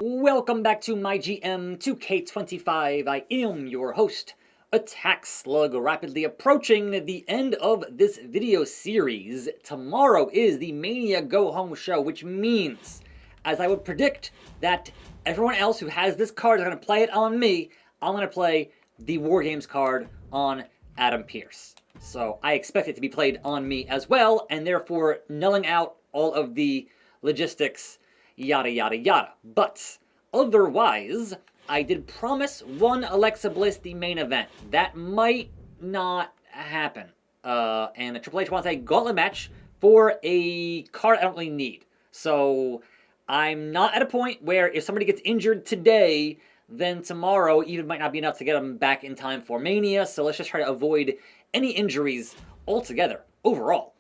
Welcome back to MyGM 2K25. I am your host, attackslug, rapidly approaching the end of this video series. Tomorrow is the Mania Go Home show, which means, as I would predict, that everyone else who has this card is going to play it on me. I'm going to play the War Games card on Adam Pearce. So I expect it to be played on me as well, and therefore nulling out all of the logistics, yada yada yada. But otherwise, I did promise one Alexa Bliss the main event. That might not happen. And the Triple H wants a gauntlet match for a card I don't really need. So I'm not at a point where if somebody gets injured today, then tomorrow even might not be enough to get them back in time for Mania. So let's just try to avoid any injuries altogether overall.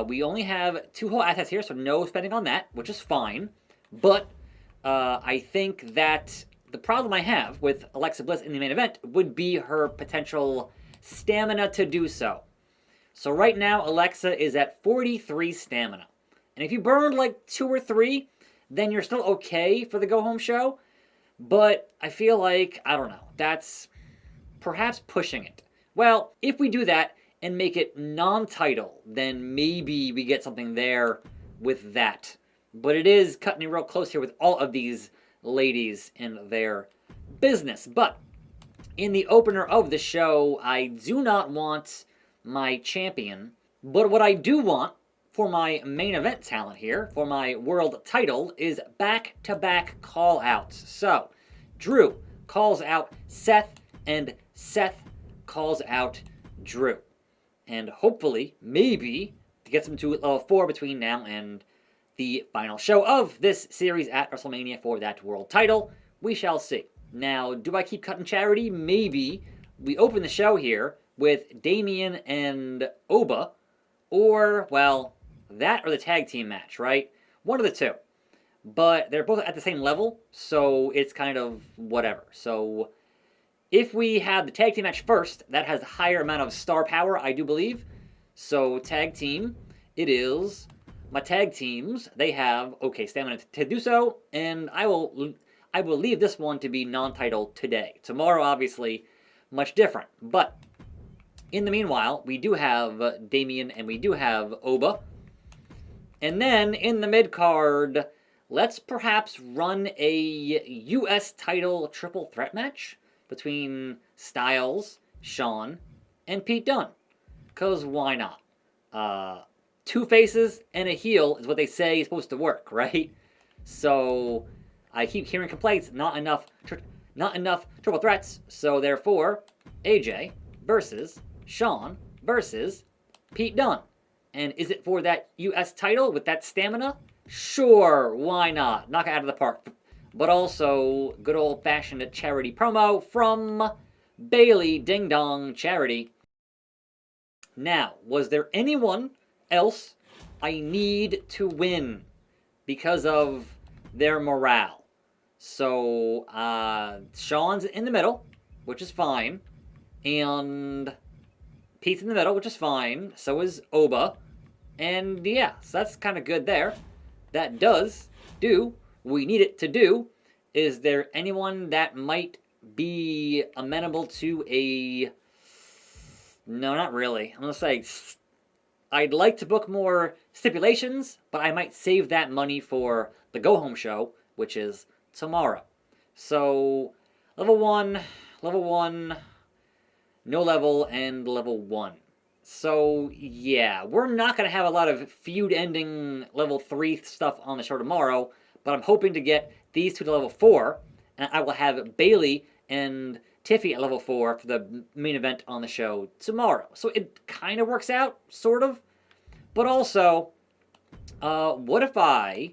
We only have 2 whole assets here, so no spending on that, which is fine. But I think that the problem I have with Alexa Bliss in the main event would be her potential stamina to do so. So right now, Alexa is at 43 stamina. And if you burned like 2 or 3, then you're still okay for the go-home show. But I feel like, I don't know, that's perhaps pushing it. Well, if we do that and make it non-title, then maybe we get something there with that. But it is cutting it real close here with all of these ladies and their business. But in the opener of the show, I do not want my champion. But what I do want for my main event talent here, for my world title, is back-to-back call-outs. So, Drew calls out Seth, and Seth calls out Drew. And hopefully, maybe, to get them to level 4 between now and the final show of this series at WrestleMania for that world title. We shall see. Now, do I keep cutting charity? Maybe. We open the show here with Damian and Oba, or, well, that or the tag team match, right? One of the two. But they're both at the same level, so it's kind of whatever. So if we have the tag team match first, that has a higher amount of star power, I do believe. So tag team, it is. My tag teams, they have, okay, stamina to do so, and I will leave this one to be non-title today. Tomorrow, obviously, much different. But in the meanwhile, we do have Damian and we do have Oba. And then in the mid-card, let's perhaps run a U.S. title triple threat match between Styles, Shawn, and Pete Dunne. Because why not? 2 faces and a heel is what they say is supposed to work, right? So I keep hearing complaints, not enough triple threats. So therefore, AJ versus Shawn versus Pete Dunne. And is it for that U.S. title with that stamina? Sure, why not? Knock it out of the park. But also, good old-fashioned charity promo from Bailey Ding Dong Charity. Now, was there anyone else I need to win because of their morale? So, Shawn's in the middle, which is fine. And Pete's in the middle, which is fine. So is Oba. And yeah, so that's kind of good there. That does do what we need it to do. Is there anyone that might be amenable to a... No, not really. I'm going to say I'd like to book more stipulations, but I might save that money for the go-home show, which is tomorrow. So, level 1, no level, and level 1. So, yeah, we're not going to have a lot of feud-ending level 3 stuff on the show tomorrow, but I'm hoping to get these 2 to level 4, and I will have Bailey and Tiffy at level 4 for the main event on the show tomorrow. So it kind of works out, sort of. But also, what if I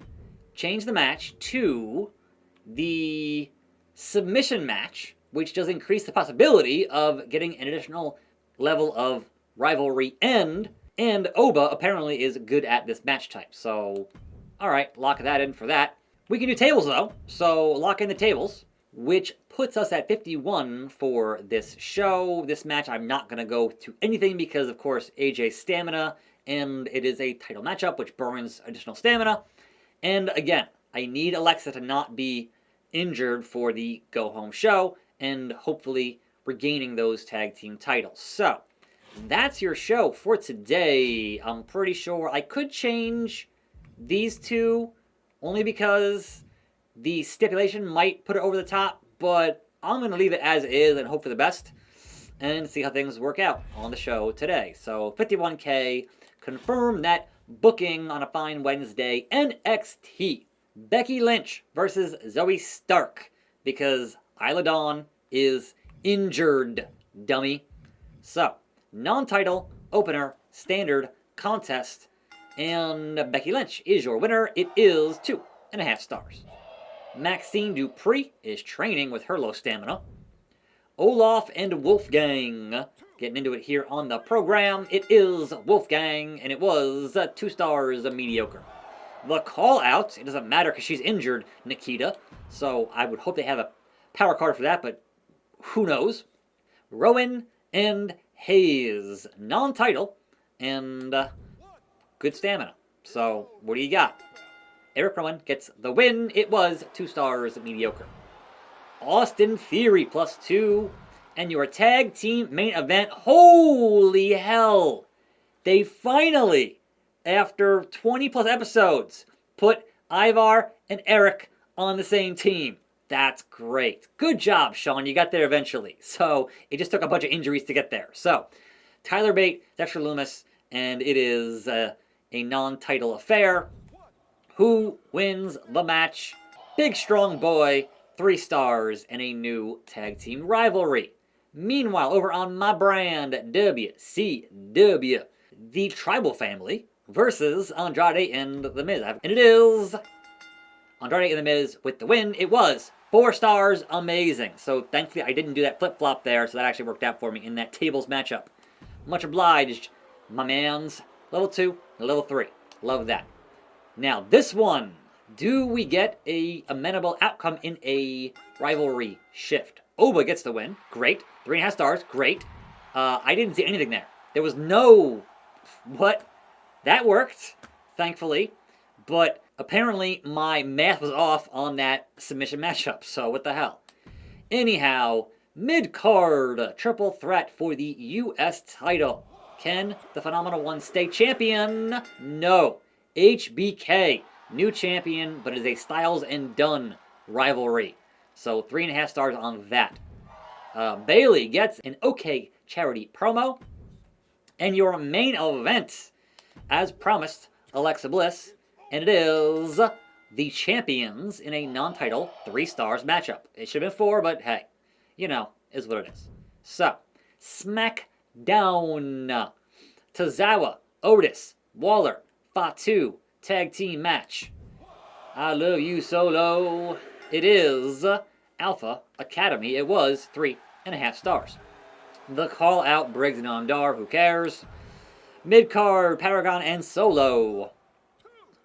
change the match to the submission match, which does increase the possibility of getting an additional level of rivalry and Oba apparently is good at this match type. So, alright, lock that in for that. We can do tables though, so lock in the tables, which puts us at 51 for this show. This match I'm not going to go to anything because of course AJ's stamina, and it is a title matchup which burns additional stamina. And again, I need Alexa to not be injured for the go-home show and hopefully regaining those tag team titles. So, that's your show for today. I'm pretty sure I could change these two only because the stipulation might put it over the top, but I'm going to leave it as is and hope for the best and see how things work out on the show today. So 51K, confirm that booking on a fine Wednesday. NXT, Becky Lynch versus Zoe Stark, because Isla Dawn is injured, dummy. So, non-title, opener, standard, contest, and Becky Lynch is your winner. It is 2.5 stars. Maxine Dupree is training with her low stamina. Olaf and Wolfgang. Getting into it here on the program. It is Wolfgang, and it was 2 stars, mediocre. The call out, it doesn't matter because she's injured, Nikita. So I would hope they have a power card for that, but who knows. Rowan and Hayes. Non-title and good stamina. So what do you got? Eric Rowan gets the win. It was 2 stars, mediocre. Austin Theory +2. And your tag team main event. Holy hell! They finally, after 20 plus episodes, put Ivar and Eric on the same team. That's great. Good job, Sean. You got there eventually. So it just took a bunch of injuries to get there. So Tyler Bate, Dexter Loomis, and it is a non-title affair. Who wins the match? Big Strong Boy, 3 stars, and a new tag team rivalry. Meanwhile, over on my brand, WCW, the Tribal Family versus Andrade and The Miz. And it is Andrade and The Miz with the win. It was 4 stars, amazing. So thankfully I didn't do that flip-flop there, so that actually worked out for me in that tables matchup. Much obliged, my mans. Level 2, level 3. Love that. Now, this one. Do we get a amenable outcome in a rivalry shift? Oba gets the win. Great. 3.5 stars. Great. I didn't see anything there. There was no... What? That worked, thankfully. But apparently my math was off on that submission matchup. So what the hell? Anyhow, mid-card triple threat for the U.S. title. Can the Phenomenal One stay champion? No. HBK, new champion, but it is a Styles and Dunn rivalry. So 3.5 stars on that. Bailey gets an okay charity promo. And your main event, as promised, Alexa Bliss. And it is the champions in a non-title 3 stars matchup. It should have been 4, but hey, you know, is what it is. So, SmackDown. Tozawa, Otis, Waller, Fatu, tag team match. I love you, Solo. It is Alpha Academy. It was 3.5 stars. The call out, Briggs and Ondar, who cares? Mid-card, Paragon and Solo.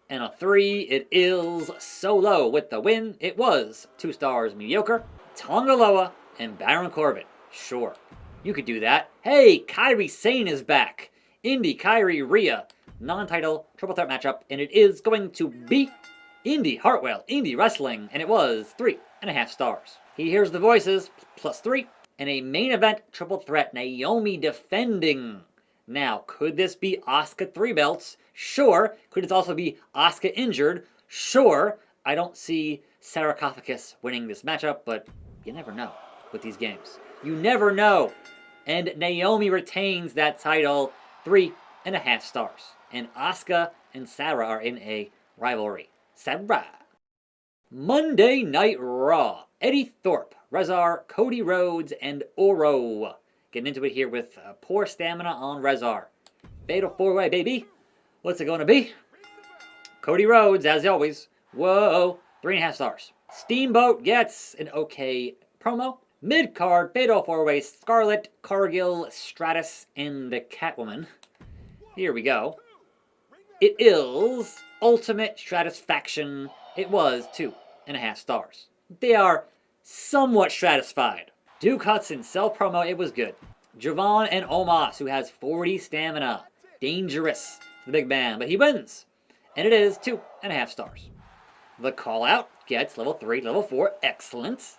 And a 3, it is Solo with the win. It was 2 stars, mediocre. Tongaloa and Baron Corbin. Sure, you could do that. Hey, Kairi Sane is back. Indy, Kairi, Rhea. Non-title triple threat matchup. And it is going to be Indy Hartwell, Indy Wrestling. And it was 3.5 stars. He hears the voices, +3. And a main event triple threat, Naomi defending. Now, could this be Asuka 3 belts? Sure. Could it also be Asuka injured? Sure. I don't see Sarcophagus winning this matchup, but you never know with these games. You never know. And Naomi retains that title, 3.5 stars. And Asuka and Sarah are in a rivalry. Sarah. Monday Night Raw. Eddie Thorpe, Rezar, Cody Rhodes, and Oro. Getting into it here with poor stamina on Rezar. Fatal 4-way, baby. What's it going to be? Cody Rhodes, as always. Whoa. 3.5 stars. Steamboat gets an okay promo. Mid-card, Fatal 4-way, Scarlett, Cargill, Stratus, and the Catwoman. Here we go. It is Ultimate Stratisfaction. It was 2.5 stars. They are somewhat stratified. Duke Hudson, self-promo, it was good. Javon and Omos, who has 40 stamina. Dangerous, the big man, but he wins. And it is 2.5 stars. The call out gets level 3, level 4. Excellent.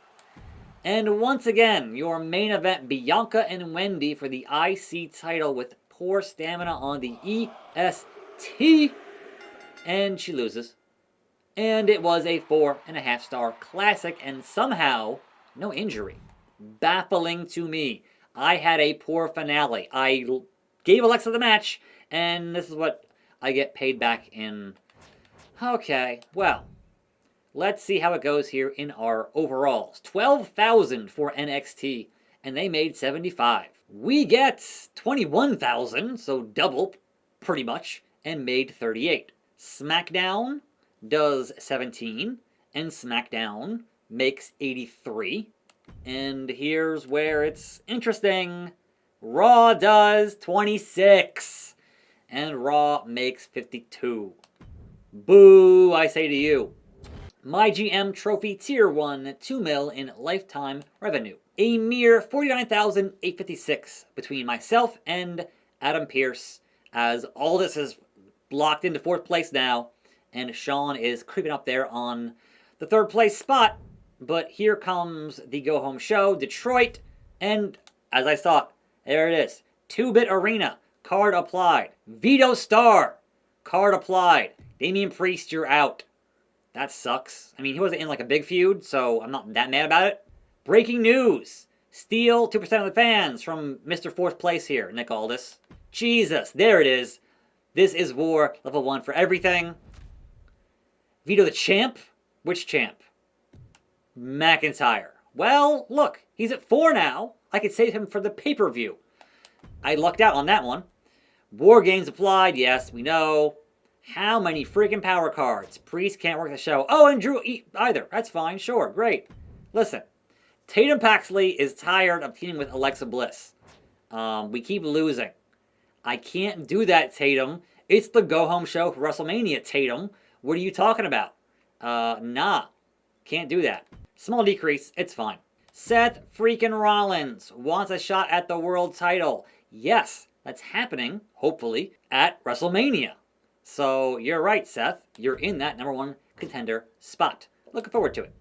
And once again, your main event, Bianca and Wendy for the IC title with poor stamina on the EST. And she loses. And it was a 4.5-star classic, and somehow, no injury. Baffling to me. I had a poor finale. I gave Alexa the match, and this is what I get paid back in. Okay, well, let's see how it goes here in our overalls. 12,000 for NXT, and they made 75. We get 21,000, so double, pretty much, and made 38. SmackDown does 17, and SmackDown makes 83. And here's where it's interesting. Raw does 26, and Raw makes 52. Boo, I say to you. MyGM Trophy Tier 1, 2 mil in lifetime revenue. A mere 49,856 between myself and Adam Pearce, as Aldis is locked into 4th place now, and Sean is creeping up there on the 3rd place spot. But here comes the go-home show, Detroit, and as I thought, there it is. 2-bit arena, card applied. Vito Star, card applied. Damian Priest, you're out. That sucks. I mean, he wasn't in like a big feud, so I'm not that mad about it. Breaking news. Steal 2% of the fans from Mr. 4th place here, Nick Aldis. Jesus, there it is. This is war level 1 for everything. Vito the champ? Which champ? McIntyre. Well, look, he's at 4 now. I could save him for the pay-per-view. I lucked out on that one. War games applied. Yes, we know. How many freaking power cards? Priest can't work the show. Oh, and Drew either. That's fine. Sure. Great. Listen. Tatum Paxley is tired of teaming with Alexa Bliss. We keep losing. I can't do that, Tatum. It's the go-home show for WrestleMania, Tatum. What are you talking about? Nah. Can't do that. Small decrease. It's fine. Seth freaking Rollins wants a shot at the world title. Yes, that's happening, hopefully, at WrestleMania. So you're right, Seth. You're in that #1 contender spot. Looking forward to it.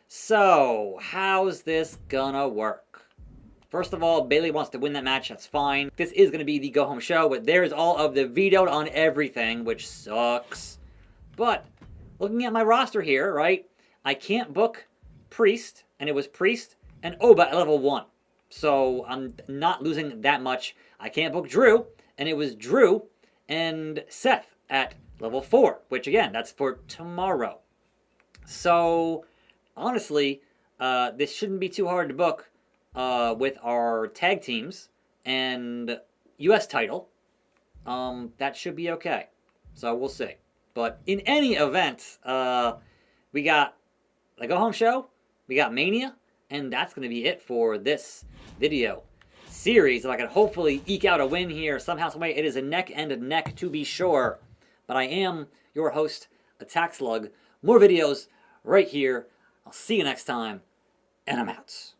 So, how's this gonna work? First of all, Bayley wants to win that match. That's fine. This is going to be the go-home show, but there's all of the vetoed on everything, which sucks. But looking at my roster here, right, I can't book Priest, and it was Priest and Oba at level 1. So I'm not losing that much. I can't book Drew, and it was Drew and Seth at level 4, which again, that's for tomorrow. So honestly, this shouldn't be too hard to book with our tag teams and US title. That should be okay. So we'll see. But in any event, we got the go-home show, we got Mania, and that's going to be it for this video series. If I can hopefully eke out a win here somehow, some way, it is a neck and a neck to be sure. But I am your host, attackslug. More videos right here. I'll see you next time, and I'm out.